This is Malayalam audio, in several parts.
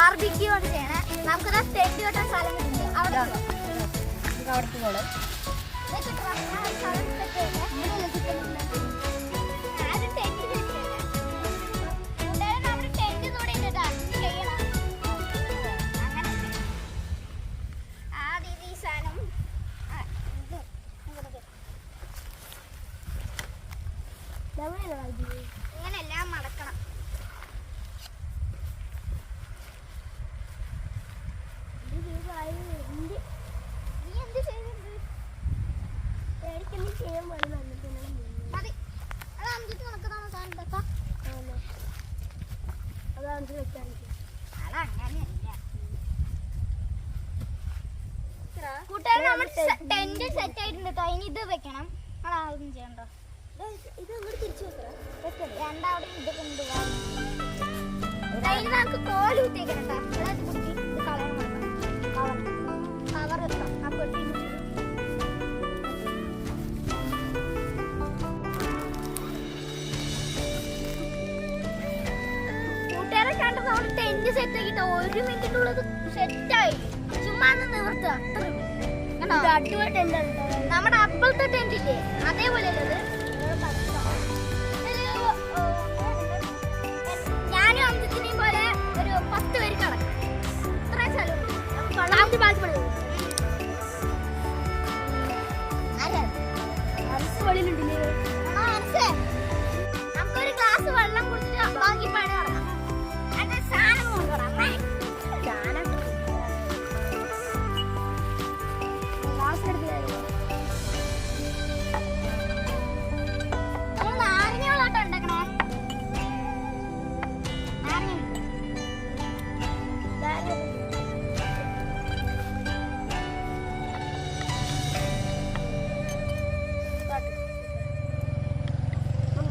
ബാർബിക്യൂ ആണ് ചെയ്യണേ. നമുക്കത് ടെന്റ് കെട്ടാൻ സ്ഥലം കിട്ടും. അവിടെ അവിടേക്ക് പോകണം. ഇങ്ങനെല്ലാം മടക്കണം. നീ എന്ത് ചെയ്തിട്ടുണ്ട്? മതി. അത് അഞ്ചിട്ട് നടക്കുന്നതാണോ സാധനം വെക്കാം? അതങ്ങനെയല്ല കൂട്ടുകാരെ. നമ്മൾ ടെന്റ് സെറ്റ് ആയിട്ടുണ്ട് കേട്ടോ. ഇനി ഇത് വെക്കണം. അതൊന്നും ചെയ്യണ്ടോ? ഇത് ഇങ്ങോട്ട് തിരിച്ചു വെക്കണം. രണ്ടാവിടെ ഇത് കൊണ്ടുപോകാം. അതിന് നമുക്ക് കോല് കുത്തിയേക്കണം കേട്ടോ. അതായത് കുത്തി ഇത് കളയണം. കവർ വെക്കാം. ആ പെട്ടി കൂട്ടുകാരെ കണ്ട് നമ്മൾ ടെന്റ് സെറ്റ് ആക്കിട്ടോ. 1 മിനിറ്റിനുള്ളത് സെറ്റായി. ചുമ്മാ നിവർത്തുക. നമ്മുടെ അപ്പോഴത്തെ ടെന്റ് ഇല്ലേ അതേപോലെ ഉള്ളത്. ഞാനും അഞ്ചിനെയും പോലെ ഒരു 10 പേര് കടക്കും. ഇത്രയും സ്ഥലം നമുക്കൊരു ഗ്ലാസ് വെള്ളം കുടിച്ചിട്ട് ബാക്കി പണി നടക്കാം. അതിന്റെ സാധനം കൊണ്ടുവരാം. നമ്മൾ നാരങ്ങകളാട്ടോ ഉണ്ടാക്കണേ.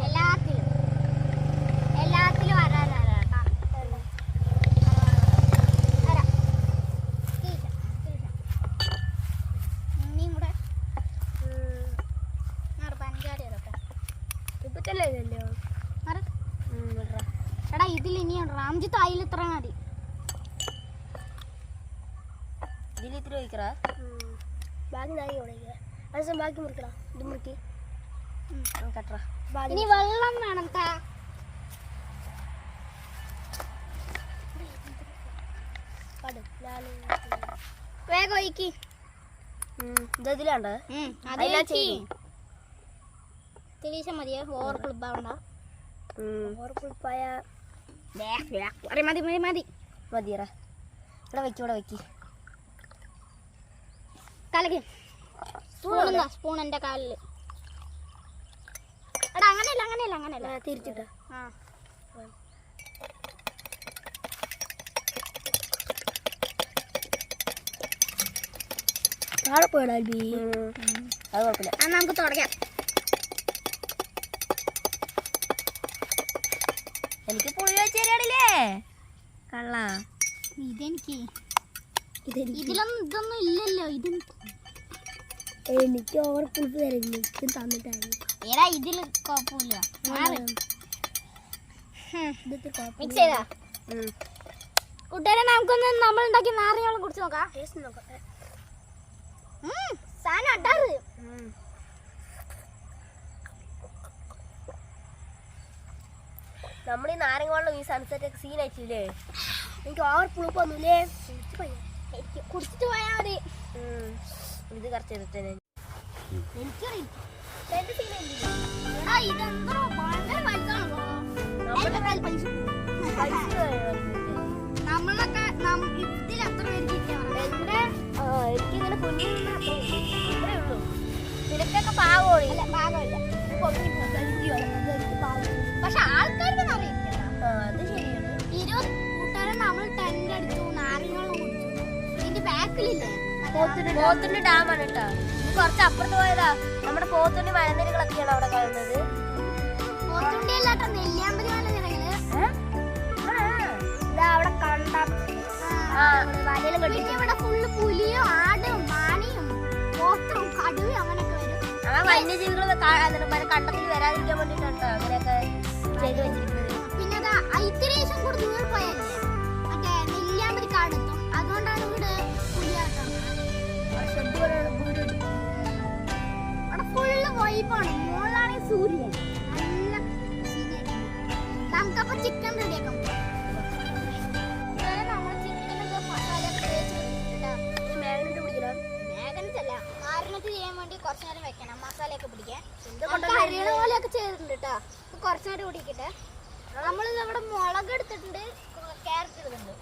എല്ലാത്തിലും എടാ ഇതിൽ ഇനിയുണ്ട്. റാംജിത്ത് അതിൽ ഇത്ര മതി. ഇതിൽ ഇത്തിരി ഒഴിക്കറാ. ബാക്കി ബാക്കി മുറിക്കടാ. ഇത് മുറുക്കി കട്ടറ. ഇനി വെള്ളം വേണം. വേഗം ഒഴിക്കി. ഇതിലാണ്ട് തിരീശ മതിയോ? ഓവർ ക്ലിപ്പാവണ്ട. മതി മതി മതി മതിയറ. ഇവിടെ വെക്കി. ഇവിടെ വെക്കി. കലക്ക്. സ്പൂൺ എന്റെ കാലില്. എടാ അങ്ങനെയല്ല തിരിച്ചിട്ട്. താഴെ പോയടാ. അത് കുഴപ്പമില്ല. നമുക്ക് തുടങ്ങാം. എനിക്ക് പുളി വെച്ചേരിയാണില്ലേ കള്ള. ഇതിലൊന്നും ഇതൊന്നും ഇല്ലല്ലോ. എനിക്ക് ഓവർ പുളിപ്പ് തരുന്നു തന്നിട്ടായിരുന്നു. എടാ ഇതില് കുഴപ്പമില്ല. മിക്സ് ചെയ്താ കൂട്ടുകാരെ നമുക്കൊന്ന് നമ്മൾ ഉണ്ടാക്കി നാരങ്ങളും കുടിച്ച് നോക്കാം. സാധനം അട്ടാറ്. നമ്മൾ ഈ നാരങ്ങ വെള്ളം ഈ സൺസെറ്റ് ഒക്കെ സീൻ അയച്ചില്ലേ. എനിക്ക് ഓവർ പുളിപ്പൊന്നുമില്ലേ. കുടിച്ചിട്ട് പോയാ മതി. ഇത് കറച്ച് ചെയ്തിട്ട് എനിക്കറിയില്ല. ഇതെന്തോ ഭയങ്കര വലുതാണല്ലോ. നമ്മളൊക്കെ ഇതിൽ എത്ര പേര് എനിക്കിങ്ങനെ കുഞ്ഞിൽ അത്രേ ഉള്ളൂ. നിനക്കൊക്കെ പാവമില്ല. ഭാഗമില്ല. പക്ഷെ ആൾക്കാർക്ക് അറിയില്ല. അത് ശരിയാണ്. 20 കൂട്ടുകാരെ നമ്മൾ ടെന്റ് അടിച്ചു. നാരങ്ങളും കുടിച്ചു. ഇതിന്റെ ബാക്കിലില്ലേ പോത്തുണ്ടി ഡാമാണ് കേട്ടോ. കുറച്ച് അപ്പുറത്ത് പോയതാ. നമ്മുടെ പോത്തുണ്ടി മലനിരകളൊക്കെയാണ് അവിടെ കാണുന്നത്. പോത്തുണ്ടി അല്ലാട്ടോ, നെല്ലിയാമ്പതി മലനിരകള്. അവിടെ കണ്ട ഇവിടെ ഫുള്ള് പുലിയും ആടും മാനിയും പോത്തും കടുവയും അങ്ങനെയൊക്കെ വരും. വന്യജീവികൾ കണ്ടത്തിൽ വരാതിരിക്കാൻ വേണ്ടിട്ടാണ് അങ്ങനെയൊക്കെ ചെയ്ത് വെച്ചിരിക്കുന്നത്. പിന്നെ ഇത്തിരി കൂടെ ദൂരെ പോയല്ലേ മറ്റേ നെല്ലിയാമ്പതി നമുക്കപ്പോ ചിക്കൻ റെഡിയാക്കാം. നമ്മൾ ചിക്കനൊക്കെ മസാലയൊക്കെ മാഗ്നറ്റല്ല മാരിനേറ്റ് ചെയ്യാൻ വേണ്ടി കുറച്ച് നേരം വെക്കണം. മസാലയൊക്കെ പിടിക്കാൻ കറിയുടെ പോലെയൊക്കെ ചെയ്തിട്ടുണ്ട് കേട്ടോ. കുറച്ച് നേരം പിടിക്കട്ടെ. നമ്മൾ ഇവിടെ മുളക് എടുത്തിട്ടുണ്ട്, ക്യാരറ്റ് എടുത്തിട്ടുണ്ട്.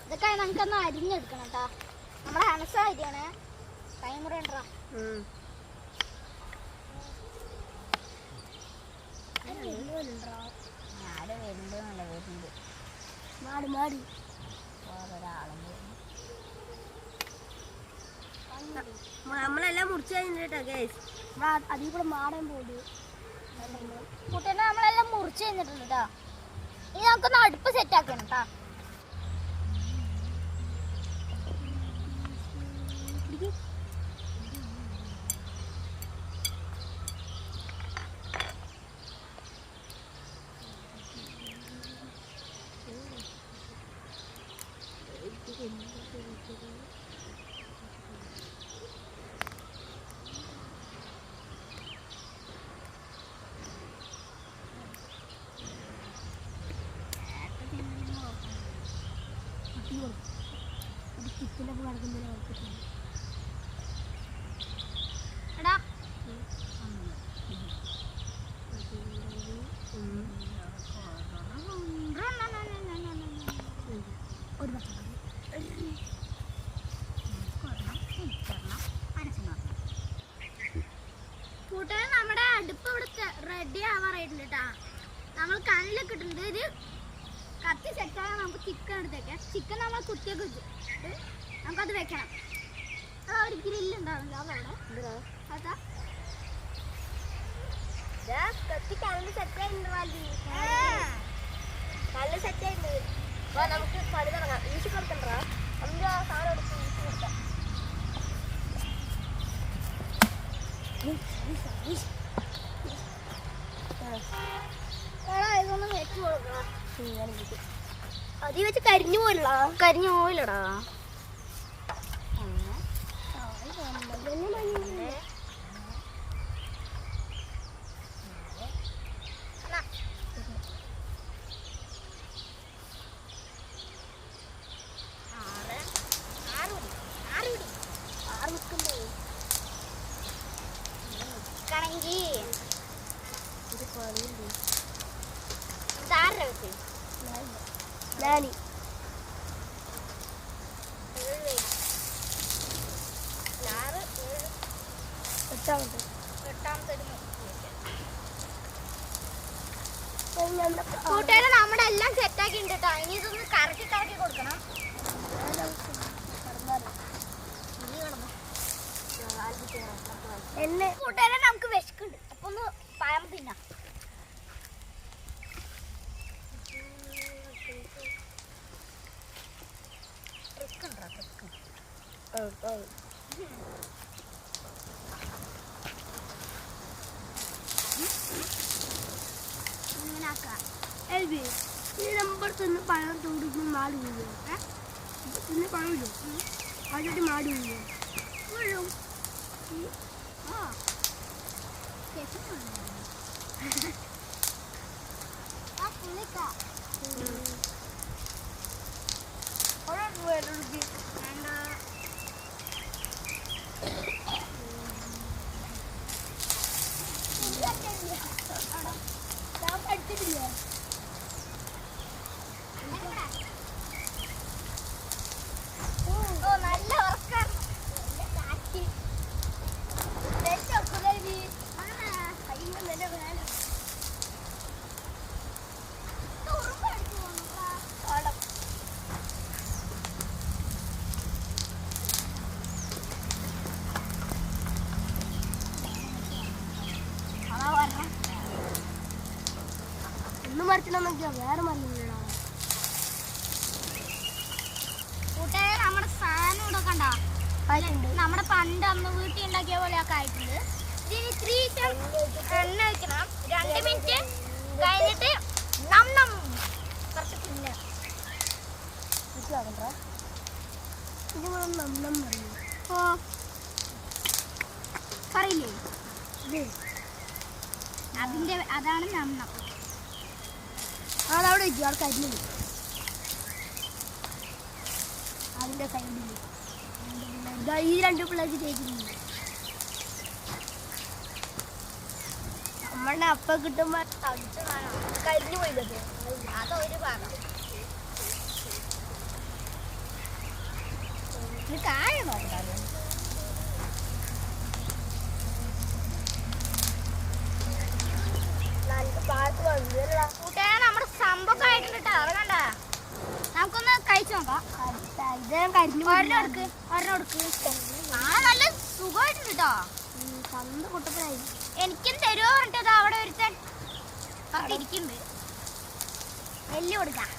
ഇതൊക്കെ നമുക്കൊന്ന് അരിഞ്ഞെടുക്കണം കേട്ടോ. നമ്മളെ ഹനസ അരിയാണ്. ടൈമർ ഉണ്ടോ? നമ്മളെല്ലാം മുറിച്ച് കഴിഞ്ഞിട്ടോ ഗൈസ്. അതിൽ കൂടെ മാടാൻ പോയി കുട്ടീനെ നമ്മളെല്ലാം മുറിച്ച് കഴിഞ്ഞിട്ടുണ്ട് കേട്ടോ. ഇനി നമുക്കൊന്ന് അടുപ്പ് സെറ്റ് ആക്കണം കേട്ടോ. എടാ കൂട്ടുകാരെ നമ്മുടെ അടുപ്പ് ഇവിടെ റെഡി ആവാറായിട്ടുണ്ട് കേട്ടാ. നമ്മൾ കണ്ണിലൊക്കെ ഇട്ടിട്ടുണ്ട്. ഇത് കത്തി സെറ്റാകാൻ നമുക്ക് ചിക്കൻ എടുത്തേക്കാം. ചിക്കൻ നമ്മൾ കുത്തിയൊക്കെ വെച്ചിട്ട് നമുക്കത് വെക്കണം. അതാ ഒരു ഗ്രില്ലുണ്ടാവില്ല അതവിടെ അതാ കത്തി കല്ല് സെറ്റായിട്ടുണ്ട്. കല്ല് സെറ്റായിട്ടുണ്ട്. നമുക്ക് പണി തുടങ്ങാം. വീശി കൊടുക്കണ്ടാ. നമുക്ക് ആ സാധനം എടുത്ത് വീശി കൊടുക്കാം. ഇതൊന്നും വെച്ച് കൊടുക്കണം. അതി വെച്ച് കരിഞ്ഞു പോയില്ലടാ. കരിഞ്ഞു പോയില്ലടാ. നാനി കൂട്ടുകാരെ നമ്മുടെ എല്ലാം സെറ്റാക്കി ഉണ്ട് കേട്ടോ. ഇനി ഇതൊന്ന് കറക്കി കറക്കി കൊടുക്കണം. കൂട്ടുകാരെ നമുക്ക് വിശക്കുണ്ട്. അപ്പൊ ഒന്ന് പഴം തിന്നാം. നമ്പർ തന്നെ പഴം തോടുമ്പോൾ മാടി വീഴും. പിന്നെ പഴമില്ലോ ആദ്യമായിട്ട് മാടി വീഴും. നല്ല ഉറക്കം. ഒന്ന് മറിച്ചിടാന്നൊക്കെയാ വേറെ മറിഞ്ഞില്ല. കൂട്ടുകാരെ നമ്മുടെ സാധനം ഇവിടെ കണ്ട നമ്മുടെ പണ്ട് അന്ന് വീട്ടിൽ ഉണ്ടാക്കിയ പോലെയൊക്കെ ആയിട്ടുണ്ട്. ഇതിന് 3 എണ്ണ വെക്കണം. 2 മിനിറ്റ് കഴിഞ്ഞിട്ട് കുറച്ച് പിന്നെ പറയില്ലേ അതാണ് നന്നം. അവിടെ വെച്ചു അവിടെ കരിഞ്ഞു അതിന്റെ സൈഡിൽ ഈ രണ്ട് പിള്ളേർക്ക് തേച്ചിട്ടുണ്ട്. നമ്മളുടെ അപ്പം കിട്ടുമ്പോ കരിഞ്ഞു പോയില്ലേ അതൊരു ഭാഗം കായണോ കൂട്ടുകാരെ നമ്മുടെ സംഭവം ആയിട്ടുണ്ട് കേട്ടോ. അത് കണ്ട നമുക്കൊന്ന് കഴിച്ചു നോക്കാം. നല്ല സുഖമായിട്ടുണ്ട് കേട്ടോ. എനിക്കും തരുമോ പറഞ്ഞിട്ട് അവിടെ ഒരുത്തൻ ഇരിക്കുന്നുണ്ട്. എല്ലി കൊടുക്കാം.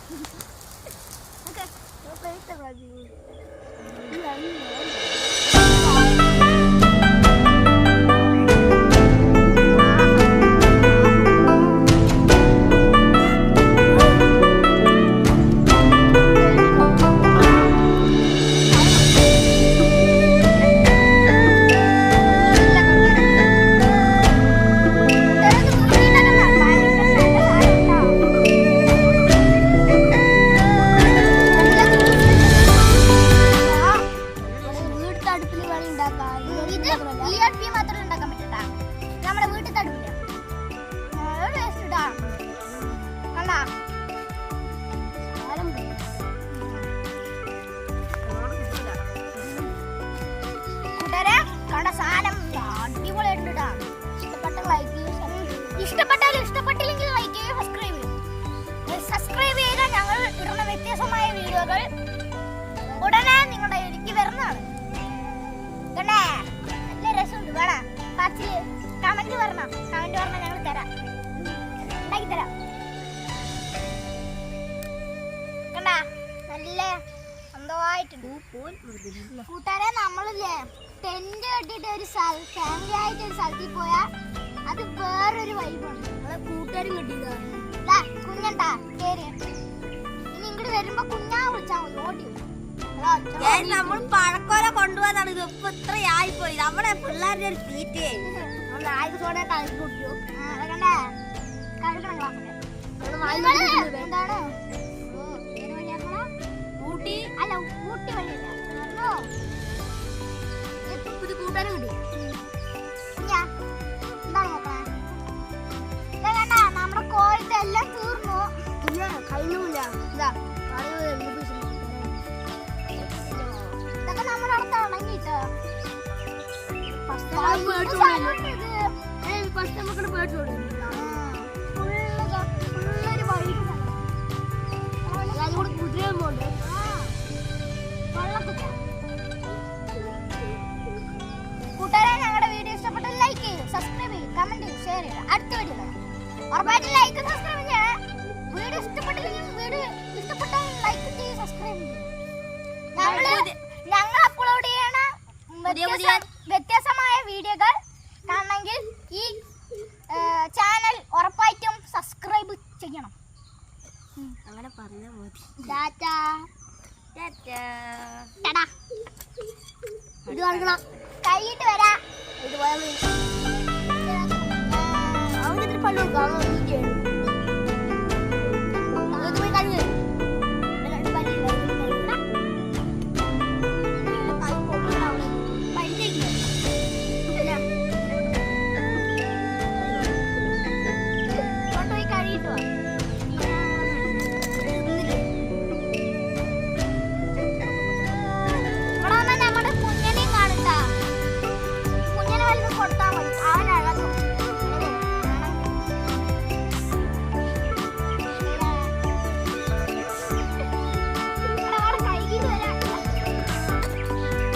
ഇഷ്ടപ്പെട്ടില്ലെങ്കിൽ ലൈക്ക് ചെയ്യുക, സബ്സ്ക്രൈബ് ചെയ്യുക. ഞങ്ങൾ ഇടുന്ന വ്യത്യസ്തമായ വീഡിയോകൾ ഉടനെ നിങ്ങളുടെ എനിക്ക് വരുന്നതാണ്. കണ്ടേ നല്ല രസമുണ്ട്. വേണം പാച്ചില് കമന്റ് പറഞ്ഞോ. കമന്റ് പറഞ്ഞാൽ ഞങ്ങൾ തരാം, ഉണ്ടാക്കി തരാം. കണ്ട നല്ല സ്വന്തമായിട്ടുണ്ട്. കൂട്ടുകാരെ നമ്മളില്ലേ ടെന്റ് കെട്ടിട്ട് ഒരു ഫാമിലി ആയിട്ട് ഒരു സ്ഥലത്തിൽ പോയാ അത് വേറൊരു വൈബാണ്. കൂട്ടുകാരും കിട്ടിയില്ല കുഞ്ഞണ്ടാ കേറി. ഇനി ഇങ്ങോട്ട് വരുമ്പോ കുഞ്ഞാ വിളിച്ചാ മതി, ഓടി. നമ്മൾ പഴക്കോല കൊണ്ടുപോകാനാണ്. ഇത് ഇപ്പൊ ഇത്രയായി പോയി. നമ്മുടെ പിള്ളേരുടെ ഒരു തീറ്റയെ നായകത്തോടെ കളിച്ചു കുടിച്ചു. കണ്ടേ കഴുകണം ക്ലാസ്സില്. എന്താണ് ഊട്ടി അല്ല ഊട്ടി വഴിയല്ല. പുതിയ കൂട്ടുകാരും കിട്ടി. എന്താണ് നോക്കണേ? കണ്ട നമ്മുടെ കോഴത്തെ എല്ലാം തീർന്നു. പിന്നെ കഴിഞ്ഞില്ല. ഇതാ ഇതൊക്കെ നമ്മുടെ അടുത്ത് ഉണങ്ങിട്ടോ. ഫുള്ളൊരു വഴി കുതിരയും കൊണ്ട് കൂട്ടുകാരെ ഞങ്ങളുടെ വീഡിയോ ഇഷ്ടപ്പെട്ടാൽ ലൈക്ക് ചെയ്യും, സബ്സ്ക്രൈബ് ചെയ്യും, കമന്റ് ചെയ്യും, ഷെയർ ചെയ്യും. അടുത്ത വീഡിയോ ഉറപ്പായിട്ടും ലൈക്ക് സബ്സ്ക്രൈബ് ചെയ്യാം. വീഡിയോ ഇഷ്ടപ്പെട്ടില്ലെങ്കിൽ ഇഷ്ടപ്പെട്ടാൽ ലൈക്ക് ചെയ്യും, സബ്സ്ക്രൈബ് ചെയ്യും. ഞങ്ങൾ അപ്ലോഡ് ചെയ്യണ വ്യത്യസ്തമായ വീഡിയോകൾ കാണണമെങ്കിൽ ഈ ചാനൽ ഉറപ്പായിട്ടും സബ്സ്ക്രൈബ് ചെയ്യണം. അങ്ങനെ പറഞ്ഞാൽ മതി. ടാറ്റാ. ഇത് കാണിക്കണം. കൈയിട്ട് വരാ. ഇത് പോയാൽ അവിടെ പള്ളി കൊടുക്കാം.